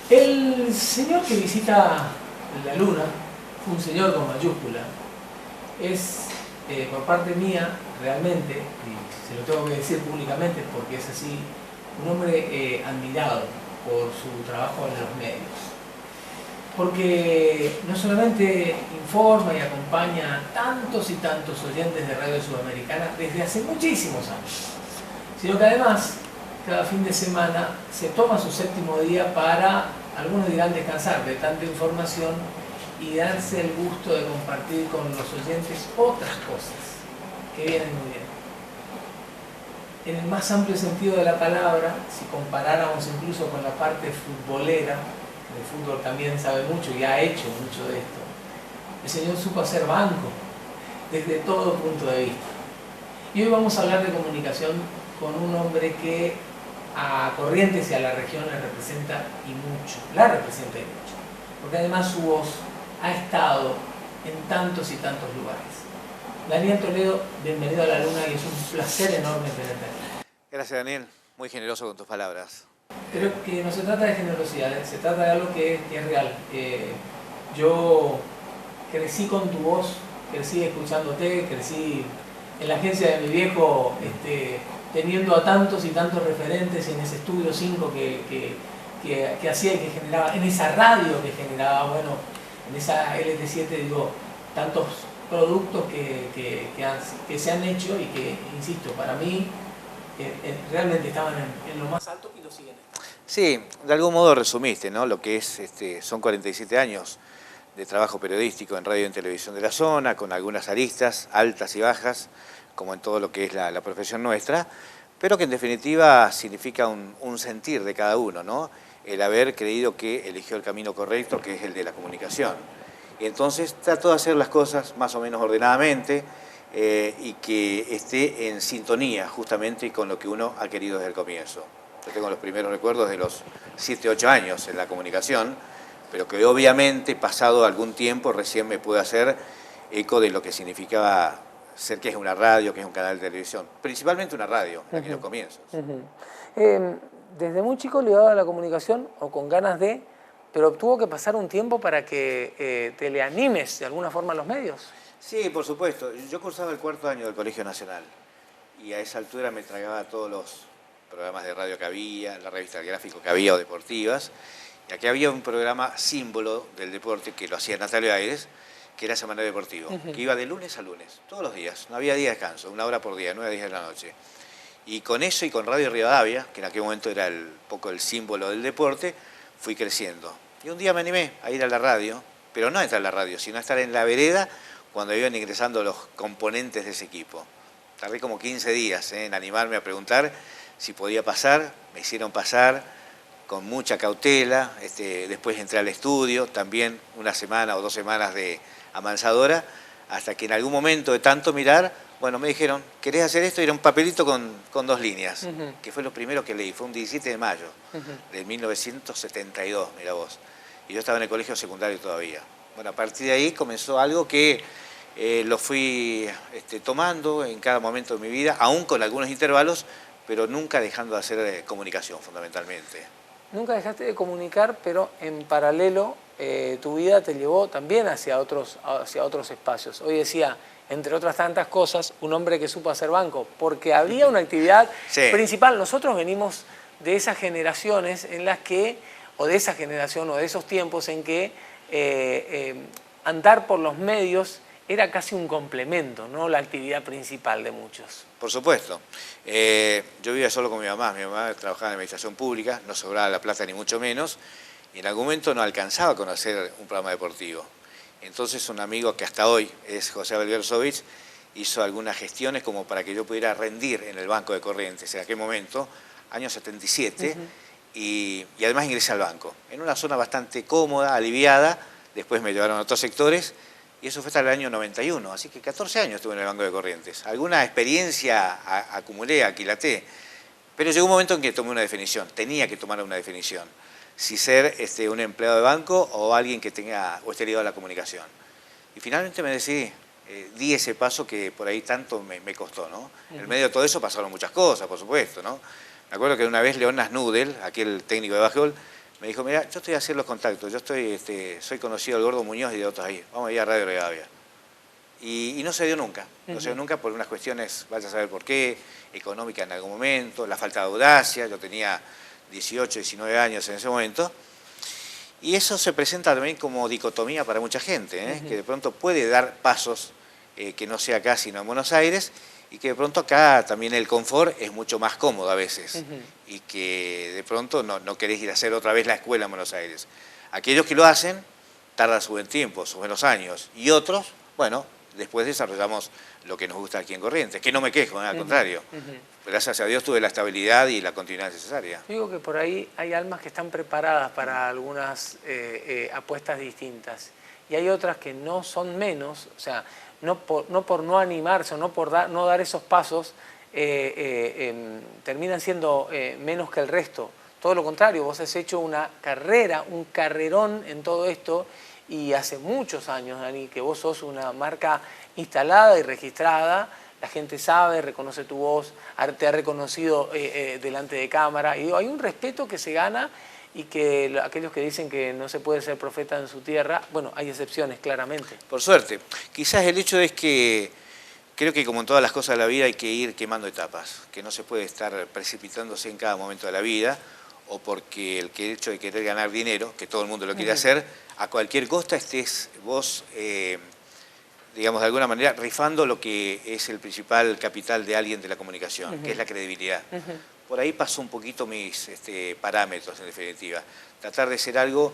El señor que visita la luna, un señor con mayúscula, es por parte mía realmente, y se lo tengo que decir públicamente porque es así, un hombre admirado por su trabajo en los medios. Porque no solamente informa y acompaña a tantos y tantos oyentes de Radio Sudamericana desde hace muchísimos años, sino que además cada fin de semana se toma su séptimo día para, algunos dirán descansar de tanta información y darse el gusto de compartir con los oyentes otras cosas que vienen muy bien. En el más amplio sentido de la palabra, si comparáramos incluso con la parte futbolera, el fútbol también sabe mucho y ha hecho mucho de esto, el señor supo hacer banco desde todo punto de vista. Y hoy vamos a hablar de comunicación con un hombre que a Corrientes y a la región le representa y mucho, la representa y mucho, porque además su voz ha estado en tantos y tantos lugares. Daniel Toledo, bienvenido a la Luna y es un placer enorme tenerte aquí. Gracias, Daniel, muy generoso con tus palabras. Creo que no se trata de generosidad, se trata de algo que es real. Yo crecí con tu voz, crecí escuchándote, crecí en la agencia de mi viejo, teniendo a tantos y tantos referentes en ese estudio 5 que hacía y que generaba, en esa radio que generaba, bueno, en esa LT7, digo, tantos productos que se han hecho y que, insisto, para mí realmente estaban en lo más alto y lo siguen estando. Sí, de algún modo resumiste, ¿no? Lo que es, son 47 años de trabajo periodístico en radio y en televisión de la zona, con algunas aristas, altas y bajas, como en todo lo que es la profesión nuestra, pero que en definitiva significa un sentir de cada uno, ¿no? El haber creído que eligió el camino correcto, que es el de la comunicación. Y entonces trato de hacer las cosas más o menos ordenadamente y que esté en sintonía justamente con lo que uno ha querido desde el comienzo. Yo tengo los primeros recuerdos de los 7, 8 años en la comunicación, pero que obviamente pasado algún tiempo recién me pude hacer eco de lo que significaba ser que es una radio, que es un canal de televisión, principalmente una radio, en aquellos comienzos. Desde muy chico ligado a la comunicación, o con ganas de, pero tuvo que pasar un tiempo para que te le animes de alguna forma a los medios. Sí, por supuesto. Yo cursaba el 4º año del Colegio Nacional y a esa altura me tragaba todos los programas de radio que había, la revista del gráfico que había o deportivas, y aquí había un programa símbolo del deporte que lo hacía Natalio Aires, que era Semanario Deportivo, que iba de lunes a lunes, todos los días, no había día de descanso, 1 hora por día, 9 días de la noche. Y con eso y con Radio Rivadavia, que en aquel momento era un poco el símbolo del deporte, fui creciendo. Y un día me animé a ir a la radio, pero no a estar en la radio, sino a estar en la vereda cuando iban ingresando los componentes de ese equipo. Tardé como 15 días en animarme a preguntar si podía pasar, me hicieron pasar con mucha cautela, después entré al estudio, también 1 semana o 2 semanas de amansadora, hasta que en algún momento de tanto mirar, bueno, me dijeron, ¿querés hacer esto? Y era un papelito con 2 líneas, que fue lo primero que leí, fue un 17 de mayo de 1972, mira vos, y yo estaba en el colegio secundario todavía. Bueno, a partir de ahí comenzó algo que lo fui tomando en cada momento de mi vida, aún con algunos intervalos, pero nunca dejando de hacer comunicación fundamentalmente. Nunca dejaste de comunicar, pero en paralelo tu vida te llevó también hacia otros espacios. Hoy decía, entre otras tantas cosas, un hombre que supo hacer banco, porque había una actividad principal. Nosotros venimos de esas generaciones en las que, o de esa generación, o de esos tiempos en que andar por los medios era casi un complemento, no la actividad principal de muchos. Por supuesto. Yo vivía solo con mi mamá trabajaba en administración pública, no sobraba la plata ni mucho menos, y en algún momento no alcanzaba a conocer un programa deportivo. Entonces un amigo que hasta hoy es José Abel Gersovich, hizo algunas gestiones como para que yo pudiera rendir en el Banco de Corrientes en aquel momento, año 77, y además ingresé al banco, en una zona bastante cómoda, aliviada. Después me llevaron a otros sectores, y eso fue hasta el año 91, así que 14 años estuve en el Banco de Corrientes. Alguna experiencia acumulé, aquilaté, pero llegó un momento en que tomé una definición, tenía que tomar una definición, si ser un empleado de banco o alguien que tenga o esté ligado a la comunicación. Y finalmente me decidí, di ese paso que por ahí tanto me costó, ¿no? En medio de todo eso pasaron muchas cosas, por supuesto, ¿no? Me acuerdo que una vez Leonas Nudel, aquel técnico de básquetbol, me dijo, mira, yo estoy a hacer los contactos, yo soy conocido del Gordo Muñoz y de otros ahí, vamos a ir a Radio Rivadavia. Y no se dio nunca, no se dio nunca por unas cuestiones, vaya a saber por qué, económica en algún momento, la falta de audacia, yo tenía 18, 19 años en ese momento, y eso se presenta también como dicotomía para mucha gente, que de pronto puede dar pasos que no sea acá sino en Buenos Aires, y que de pronto acá también el confort es mucho más cómodo a veces, y que de pronto no querés ir a hacer otra vez la escuela en Buenos Aires. Aquellos que lo hacen tardan su buen tiempo, sus buenos años, y otros, bueno, después desarrollamos lo que nos gusta aquí en Corrientes, que no me quejo, al contrario. Gracias a Dios tuve la estabilidad y la continuidad necesaria. Digo que por ahí hay almas que están preparadas para algunas apuestas distintas, y hay otras que no son menos, o sea, no por no animarse o no por no dar esos pasos, terminan siendo menos que el resto. Todo lo contrario, vos has hecho una carrera, un carrerón en todo esto, y hace muchos años, Dani, que vos sos una marca instalada y registrada, la gente sabe, reconoce tu voz, te ha reconocido delante de cámara, y digo, hay un respeto que se gana, y que aquellos que dicen que no se puede ser profeta en su tierra, bueno, hay excepciones, claramente. Por suerte. Quizás el hecho es que creo que como en todas las cosas de la vida hay que ir quemando etapas, que no se puede estar precipitándose en cada momento de la vida, o porque el hecho de querer ganar dinero, que todo el mundo lo quiere hacer, a cualquier costa estés vos, digamos, de alguna manera rifando lo que es el principal capital de alguien de la comunicación, que es la credibilidad. Por ahí pasó un poquito mis parámetros, en definitiva. Tratar de ser algo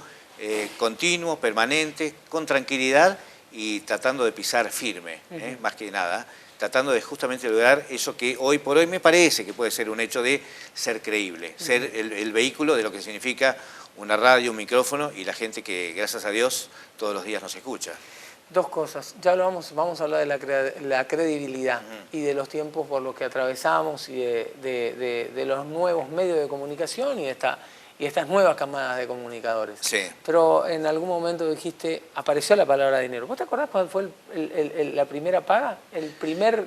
continuo, permanente, con tranquilidad y tratando de pisar firme, más que nada. Tratando de justamente lograr eso que hoy por hoy me parece que puede ser un hecho de ser creíble, ser el vehículo de lo que significa una radio, un micrófono y la gente que, gracias a Dios, todos los días nos escucha. Dos cosas, ya vamos a hablar de la credibilidad y de los tiempos por los que atravesamos y de los nuevos medios de comunicación y estas nuevas camadas de comunicadores. Sí. Pero en algún momento dijiste, apareció la palabra dinero. ¿Vos te acordás cuándo fue la primera paga?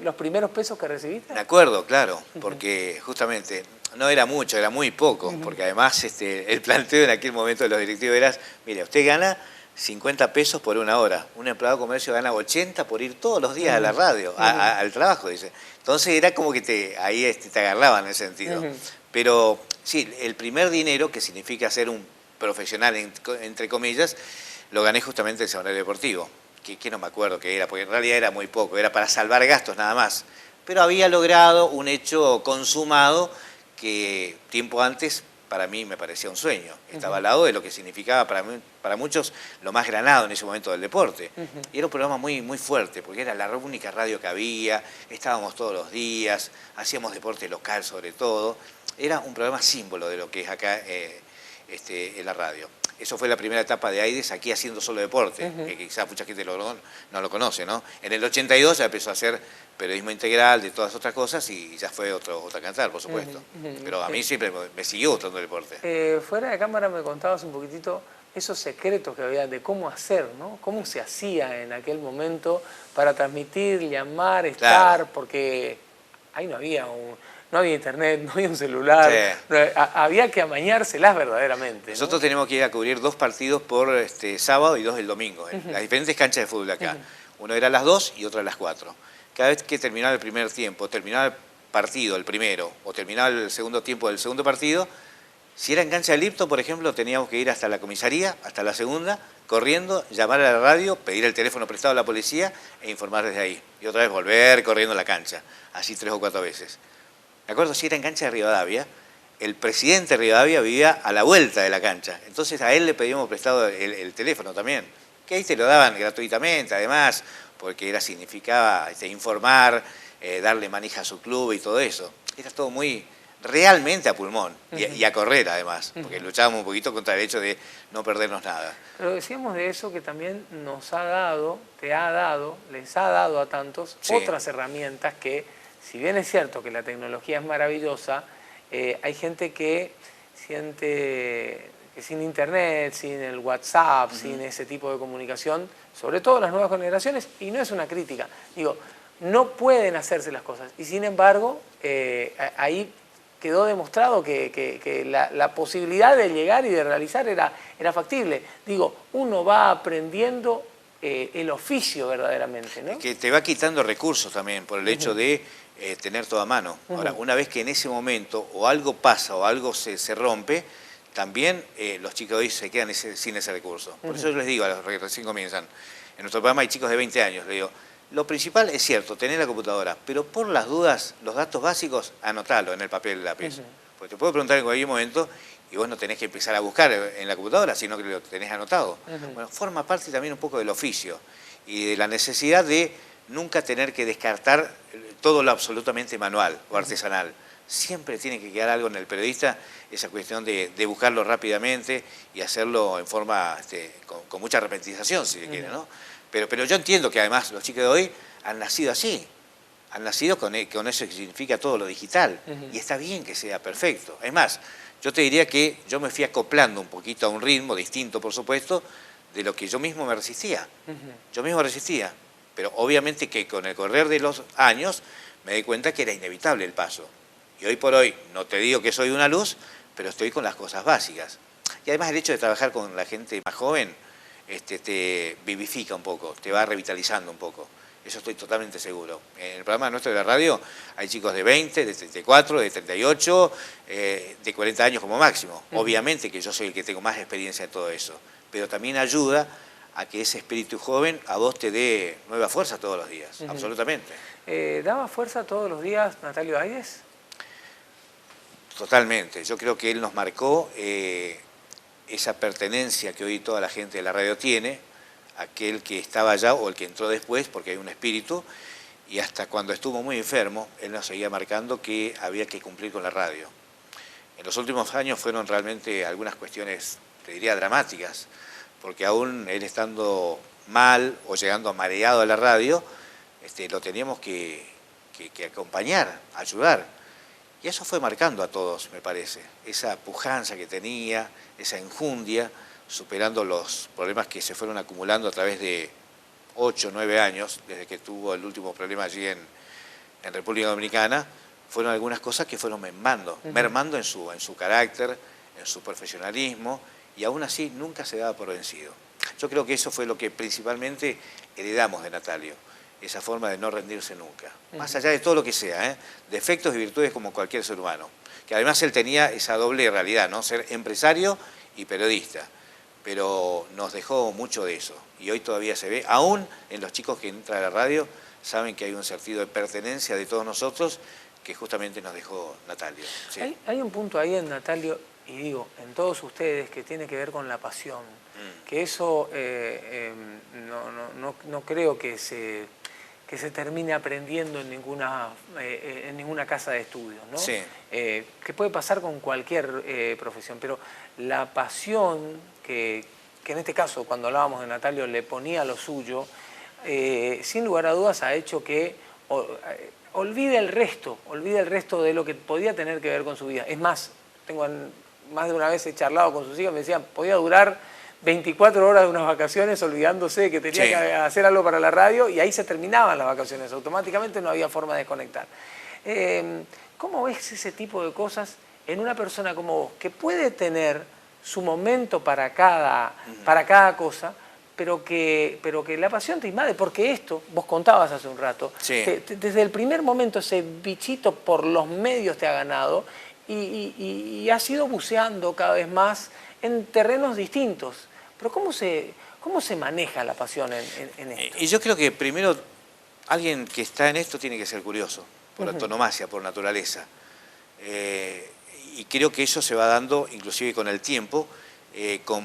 ¿Los primeros pesos que recibiste? Me acuerdo, claro, porque justamente no era mucho, era muy poco, porque además el planteo en aquel momento de los directivos era, mire, usted gana 50 pesos por una hora. Un empleado de comercio gana 80 por ir todos los días a la radio, al trabajo, dice. Entonces era como que te agarraban en ese sentido. Pero sí, el primer dinero, que significa ser un profesional, entre comillas, lo gané justamente en el Semanario Deportivo, que no me acuerdo qué era, porque en realidad era muy poco, era para salvar gastos nada más. Pero había logrado un hecho consumado que tiempo antes para mí me parecía un sueño. Estaba al lado de lo que significaba para muchos lo más granado en ese momento del deporte. Y era un programa muy, muy fuerte, porque era la única radio que había, estábamos todos los días, hacíamos deporte local sobre todo. Era un programa símbolo de lo que es acá en la radio. Eso fue la primera etapa de Aides aquí haciendo solo deporte, que quizás mucha gente no lo conoce, ¿no? En el 82 ya empezó a hacer periodismo integral, de todas otras cosas, y ya fue otra cantar, por supuesto. Pero a mí siempre me siguió gustando el deporte. Fuera de cámara me contabas un poquitito esos secretos que había de cómo hacer, ¿no? Cómo se hacía en aquel momento para transmitir, llamar, estar, porque ahí no había internet, no había un celular, había que amañárselas verdaderamente, ¿no? Nosotros tenemos que ir a cubrir 2 partidos por sábado y 2 el domingo, en las diferentes canchas de fútbol acá. Uno era a las 2 y otro a las 4. Cada vez que terminaba el primer tiempo, terminaba el partido, el primero, o terminaba el segundo tiempo del segundo partido, si era en cancha de Lipton, por ejemplo, teníamos que ir hasta la comisaría, hasta la segunda, corriendo, llamar a la radio, pedir el teléfono prestado a la policía e informar desde ahí. Y otra vez volver corriendo a la cancha, así 3 o 4 veces. Me acuerdo, si era en cancha de Rivadavia, el presidente de Rivadavia vivía a la vuelta de la cancha. Entonces a él le pedíamos prestado el teléfono también, que ahí te lo daban gratuitamente, además, porque significaba informar, darle manija a su club y todo eso. Era todo muy, realmente a pulmón y a correr además, porque luchábamos un poquito contra el hecho de no perdernos nada. Pero decíamos de eso que también nos ha dado, les ha dado a tantos otras herramientas que, si bien es cierto que la tecnología es maravillosa, hay gente que siente que sin internet, sin el WhatsApp, sin ese tipo de comunicación, sobre todo las nuevas generaciones, y no es una crítica, digo, no pueden hacerse las cosas. Y sin embargo, ahí quedó demostrado que la posibilidad de llegar y de realizar era factible. Digo, uno va aprendiendo el oficio verdaderamente, ¿no? Que te va quitando recursos también por el hecho de tener todo a mano. Ahora, una vez que en ese momento o algo pasa o algo se rompe, también los chicos de hoy se quedan sin ese recurso. Por eso yo les digo a los que recién comienzan, en nuestro programa hay chicos de 20 años, les digo, lo principal es cierto, tener la computadora, pero por las dudas, los datos básicos, anotalo en el papel y lápiz. Porque te puedo preguntar en cualquier momento y vos no tenés que empezar a buscar en la computadora, sino que lo tenés anotado. Bueno, forma parte también un poco del oficio y de la necesidad de nunca tener que descartar todo lo absolutamente manual o artesanal. Siempre tiene que quedar algo en el periodista, esa cuestión de buscarlo rápidamente y hacerlo en forma, con mucha repetización, si se quiere, ¿no? Pero yo entiendo que además los chicos de hoy han nacido así, han nacido con eso que significa todo lo digital, y está bien que sea perfecto. Es más, yo te diría que yo me fui acoplando un poquito a un ritmo distinto, por supuesto, de lo que yo mismo me resistía. Yo mismo resistía, pero obviamente que con el correr de los años me di cuenta que era inevitable el paso. Y hoy por hoy, no te digo que soy una luz, pero estoy con las cosas básicas. Y además el hecho de trabajar con la gente más joven te vivifica un poco, te va revitalizando un poco. Eso estoy totalmente seguro. En el programa nuestro de la radio hay chicos de 20, de 34, de 38, de 40 años como máximo. Obviamente que yo soy el que tengo más experiencia en todo eso, pero también ayuda a que ese espíritu joven a vos te dé nueva fuerza todos los días, absolutamente. ¿Daba fuerza todos los días Natalio Aydes? Totalmente. Yo creo que él nos marcó esa pertenencia que hoy toda la gente de la radio tiene, aquel que estaba allá o el que entró después, porque hay un espíritu, y hasta cuando estuvo muy enfermo, él nos seguía marcando que había que cumplir con la radio. En los últimos años fueron realmente algunas cuestiones, te diría, dramáticas, porque aún él estando mal o llegando mareado a la radio, lo teníamos que acompañar, ayudar. Y eso fue marcando a todos, me parece. Esa pujanza que tenía, esa enjundia, superando los problemas que se fueron acumulando a través de 8 o 9 años, desde que tuvo el último problema allí en República Dominicana, fueron algunas cosas que fueron mermando en su carácter, en su profesionalismo, y aún así nunca se daba por vencido. Yo creo que eso fue lo que principalmente heredamos de Natalio, esa forma de no rendirse nunca, más allá de todo lo que sea, defectos y virtudes como cualquier ser humano, que además él tenía esa doble realidad, ¿no? Ser empresario y periodista, pero nos dejó mucho de eso, y hoy todavía se ve, aún en los chicos que entran a la radio, saben que hay un sentido de pertenencia de todos nosotros que justamente nos dejó Natalio. Sí. Hay un punto ahí en Natalio, y digo, en todos ustedes, que tiene que ver con la pasión, que eso no creo que se termine aprendiendo en ninguna casa de estudios, ¿no? Sí. Que puede pasar con cualquier profesión, pero la pasión que en este caso, cuando hablábamos de Natalio, le ponía lo suyo, sin lugar a dudas ha hecho que olvide el resto de lo que podía tener que ver con su vida. Es más, más de una vez he charlado con sus hijas, me decían, podía durar 24 horas de unas vacaciones olvidándose de que tenía que hacer algo para la radio, y ahí se terminaban las vacaciones, automáticamente no había forma de desconectar. ¿Cómo ves ese tipo de cosas en una persona como vos, que puede tener su momento para cada cosa, pero que la pasión te invade? Porque esto, vos contabas hace un rato, desde el primer momento ese bichito por los medios te ha ganado y has ido buceando cada vez más en terrenos distintos. Pero ¿cómo se maneja la pasión en esto? Y yo creo que primero alguien que está en esto tiene que ser curioso, por antonomasia, por naturaleza. Y creo que eso se va dando inclusive con el tiempo, con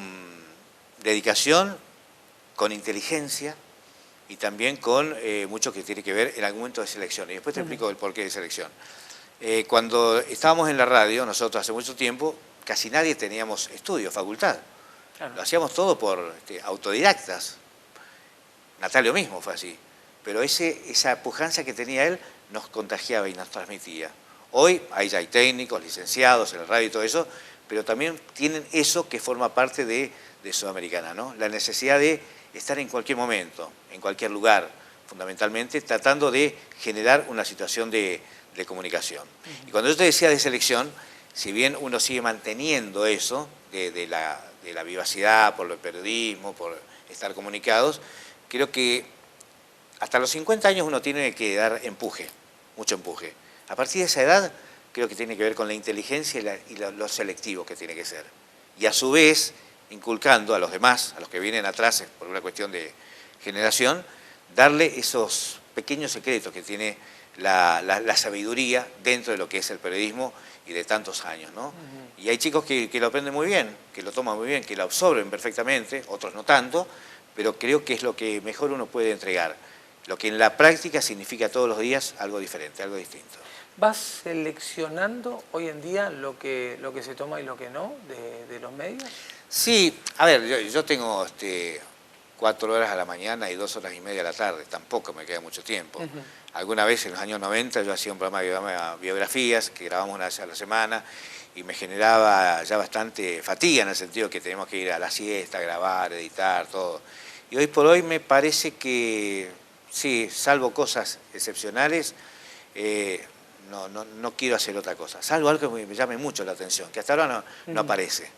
dedicación, con inteligencia y también con mucho que tiene que ver el argumento de selección. Y después te explico el porqué de selección. Cuando estábamos en la radio, nosotros hace mucho tiempo, casi nadie teníamos estudio, facultad. Claro. Lo hacíamos todo por autodidactas. Natalio mismo fue así. Pero esa pujanza que tenía él nos contagiaba y nos transmitía. Hoy ahí ya hay técnicos, licenciados en el radio y todo eso, pero también tienen eso que forma parte de Sudamericana, ¿no? La necesidad de estar en cualquier momento, en cualquier lugar, fundamentalmente tratando de generar una situación de de comunicación. Y cuando yo te decía de selección, si bien uno sigue manteniendo eso, de la vivacidad, por el periodismo, por estar comunicados, creo que hasta los 50 años uno tiene que dar empuje, mucho empuje. A partir de esa edad, creo que tiene que ver con la inteligencia y lo selectivo que tiene que ser. Y a su vez, inculcando a los demás, a los que vienen atrás, por una cuestión de generación, darle esos pequeños secretos que tiene la sabiduría dentro de lo que es el periodismo y de tantos años, ¿no? Y hay chicos que lo aprenden muy bien, que lo toman muy bien, que lo absorben perfectamente, otros no tanto, pero creo que es lo que mejor uno puede entregar. Lo que en la práctica significa todos los días algo diferente, algo distinto. ¿Vas seleccionando hoy en día lo que se toma y lo que no de los medios? Sí, a ver, yo tengo 4 horas a la mañana y 2 horas y media a la tarde, tampoco me queda mucho tiempo. Alguna vez en los años 90 yo hacía un programa de biografías que grabamos una vez a la semana y me generaba ya bastante fatiga en el sentido que tenemos que ir a la siesta, grabar, editar, todo. Y hoy por hoy me parece que, sí, salvo cosas excepcionales, no quiero hacer otra cosa. Salvo algo que me llame mucho la atención, que hasta ahora no aparece.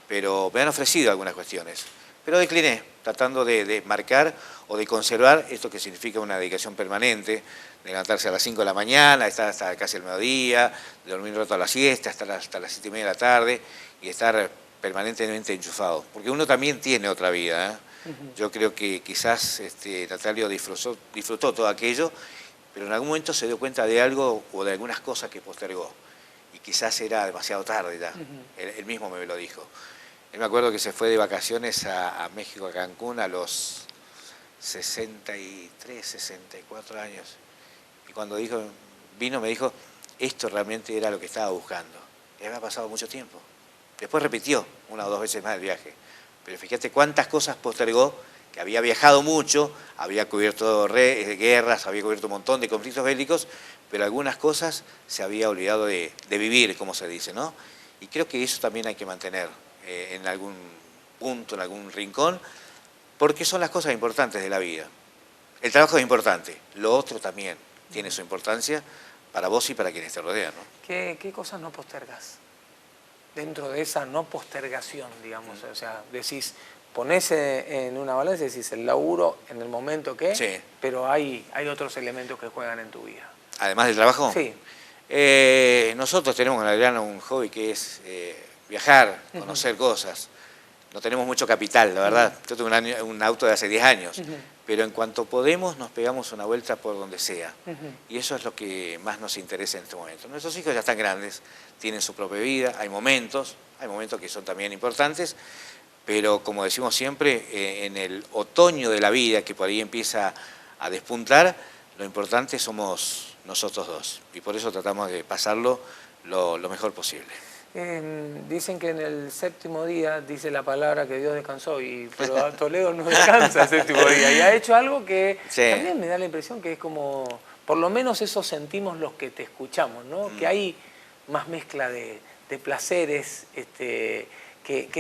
Pero me han ofrecido algunas cuestiones. Pero decliné, tratando de marcar o de conservar esto que significa una dedicación permanente, de levantarse a las 5 de la mañana, estar hasta casi el mediodía, de dormir un rato a la siesta, estar hasta las 7:30 de la tarde y estar permanentemente enchufado. Porque uno también tiene otra vida, ¿eh? Yo creo que quizás Natalio disfrutó todo aquello, pero en algún momento se dio cuenta de algo o de algunas cosas que postergó. Y quizás era demasiado tarde ya, él mismo me lo dijo. Él me acuerdo que se fue de vacaciones a México, a Cancún, a los 63, 64 años. Y cuando vino me dijo, esto realmente era lo que estaba buscando. Y había pasado mucho tiempo. Después repitió 1 o 2 veces más el viaje. Pero fíjate cuántas cosas postergó, que había viajado mucho, había cubierto guerras, había cubierto un montón de conflictos bélicos, pero algunas cosas se había olvidado de vivir, como se dice, ¿no? Y creo que eso también hay que mantener en algún punto, en algún rincón, porque son las cosas importantes de la vida. El trabajo es importante, lo otro también tiene su importancia para vos y para quienes te rodean, ¿no? ¿Qué cosas no postergas? Dentro de esa no postergación, digamos, o sea, decís, ponés en una balanza y decís el laburo en el momento que, sí, pero hay otros elementos que juegan en tu vida. ¿Además del trabajo? Sí. Nosotros tenemos con Adriano un hobby que es viajar, conocer cosas. No tenemos mucho capital, la verdad. Yo tengo un auto de hace 10 años, pero en cuanto podemos nos pegamos una vuelta por donde sea. Y eso es lo que más nos interesa en este momento. Nuestros hijos ya están grandes, tienen su propia vida, hay momentos que son también importantes, pero como decimos siempre, en el otoño de la vida, que por ahí empieza a despuntar, lo importante somos nosotros dos. Y por eso tratamos de pasarlo lo mejor posible. Dicen que en el 7º día dice la palabra que Dios descansó, pero Toledo no descansa el 7º día y ha hecho algo que sí, también me da la impresión que es como, por lo menos eso sentimos los que te escuchamos, ¿no? Que hay más mezcla de placeres que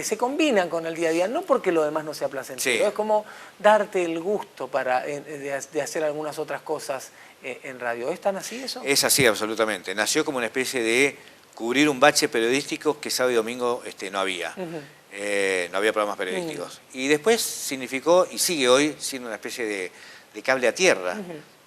se combinan con el día a día, no porque lo demás no sea placentero, sí, es como darte el gusto de hacer algunas otras cosas en radio. ¿Es tan así eso? Es así, absolutamente. Nació como una especie de cubrir un bache periodístico que sábado y domingo no había. No había programas periodísticos. Y después significó, y sigue hoy, siendo una especie de cable a tierra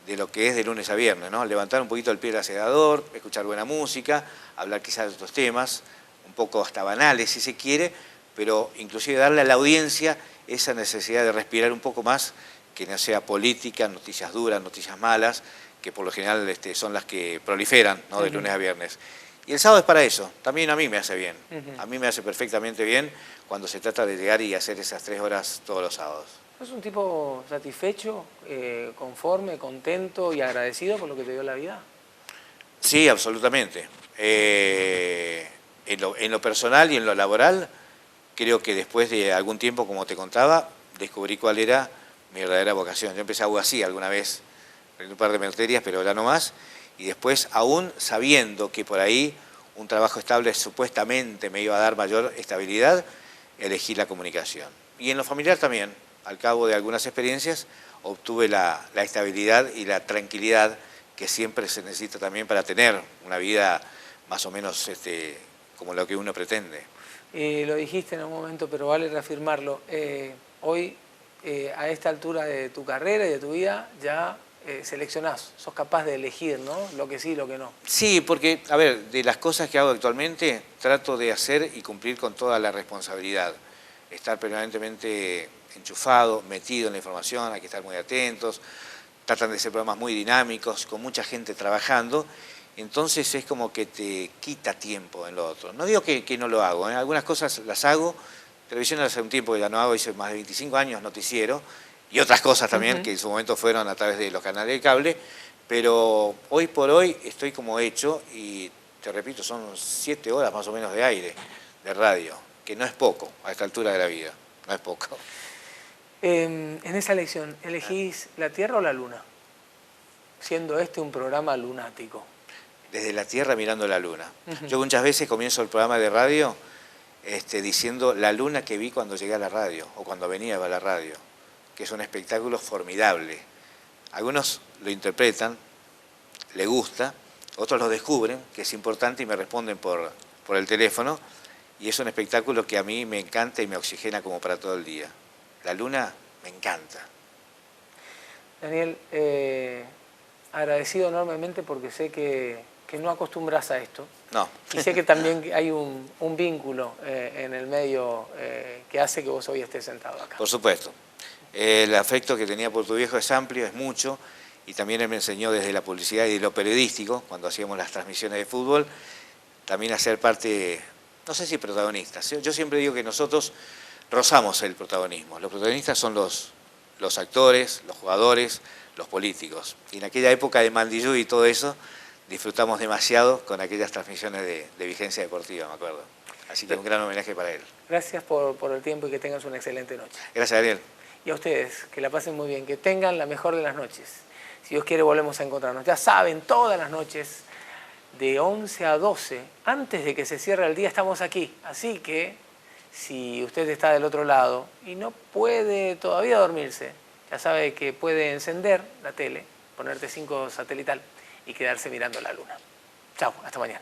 de lo que es de lunes a viernes, ¿no? Levantar un poquito el pie del acelerador, escuchar buena música, hablar quizás de otros temas, un poco hasta banales si se quiere, pero inclusive darle a la audiencia esa necesidad de respirar un poco más, que no sea política, noticias duras, noticias malas, que por lo general son las que proliferan, ¿no? De lunes a viernes. Y el sábado es para eso, también a mí me hace bien, a mí me hace perfectamente bien cuando se trata de llegar y hacer esas 3 horas todos los sábados. ¿Es un tipo satisfecho, conforme, contento y agradecido por lo que te dio la vida? Sí, absolutamente. En lo personal y en lo laboral, creo que después de algún tiempo, como te contaba, descubrí cuál era mi verdadera vocación. Yo empecé algo así alguna vez, en un par de materias, pero ya no más. Y después, aún sabiendo que por ahí un trabajo estable supuestamente me iba a dar mayor estabilidad, elegí la comunicación. Y en lo familiar también, al cabo de algunas experiencias, obtuve la estabilidad y la tranquilidad que siempre se necesita también para tener una vida más o menos como lo que uno pretende. Lo dijiste en un momento, pero vale reafirmarlo. Hoy, a esta altura de tu carrera y de tu vida, ya seleccionás, sos capaz de elegir, ¿no? Lo que sí y lo que no. Sí, porque, a ver, de las cosas que hago actualmente, trato de hacer y cumplir con toda la responsabilidad. Estar permanentemente enchufado, metido en la información, hay que estar muy atentos. Tratan de ser programas muy dinámicos, con mucha gente trabajando. Entonces es como que te quita tiempo en lo otro. No digo que no lo hago, ¿eh? Algunas cosas las hago. Televisión hace un tiempo que ya no hago, hice más de 25 años noticiero. Y otras cosas también, que en su momento fueron a través de los canales de cable. Pero hoy por hoy estoy como hecho y, te repito, son 7 horas más o menos de aire, de radio, que no es poco a esta altura de la vida, no es poco. En esa elección, ¿elegís la Tierra o la Luna? Siendo este un programa lunático. Desde la Tierra mirando la Luna. Yo muchas veces comienzo el programa de radio diciendo la luna que vi cuando llegué a la radio o cuando venía a la radio, que es un espectáculo formidable. Algunos lo interpretan, les gusta, otros lo descubren, que es importante y me responden por el teléfono, y es un espectáculo que a mí me encanta y me oxigena como para todo el día. La luna me encanta. Daniel, agradecido enormemente porque sé que no acostumbras a esto. No. Y sé que también hay un vínculo en el medio que hace que vos hoy estés sentado acá. Por supuesto. El afecto que tenía por tu viejo es amplio, es mucho, y también él me enseñó desde la publicidad y lo periodístico, cuando hacíamos las transmisiones de fútbol, también a ser parte, no sé si protagonistas. Yo siempre digo que nosotros rozamos el protagonismo. Los protagonistas son los actores, los jugadores, los políticos. Y en aquella época de Mandillú y todo eso, disfrutamos demasiado con aquellas transmisiones de Vigencia Deportiva, me acuerdo. Así que un gran homenaje para él. Gracias por el tiempo y que tengas una excelente noche. Gracias, Daniel. Y a ustedes, que la pasen muy bien, que tengan la mejor de las noches. Si Dios quiere, volvemos a encontrarnos. Ya saben, todas las noches, de 11 a 12, antes de que se cierre el día, estamos aquí. Así que, si usted está del otro lado y no puede todavía dormirse, ya sabe que puede encender la tele, ponerte 5 satelital y quedarse mirando la luna. Chao, hasta mañana.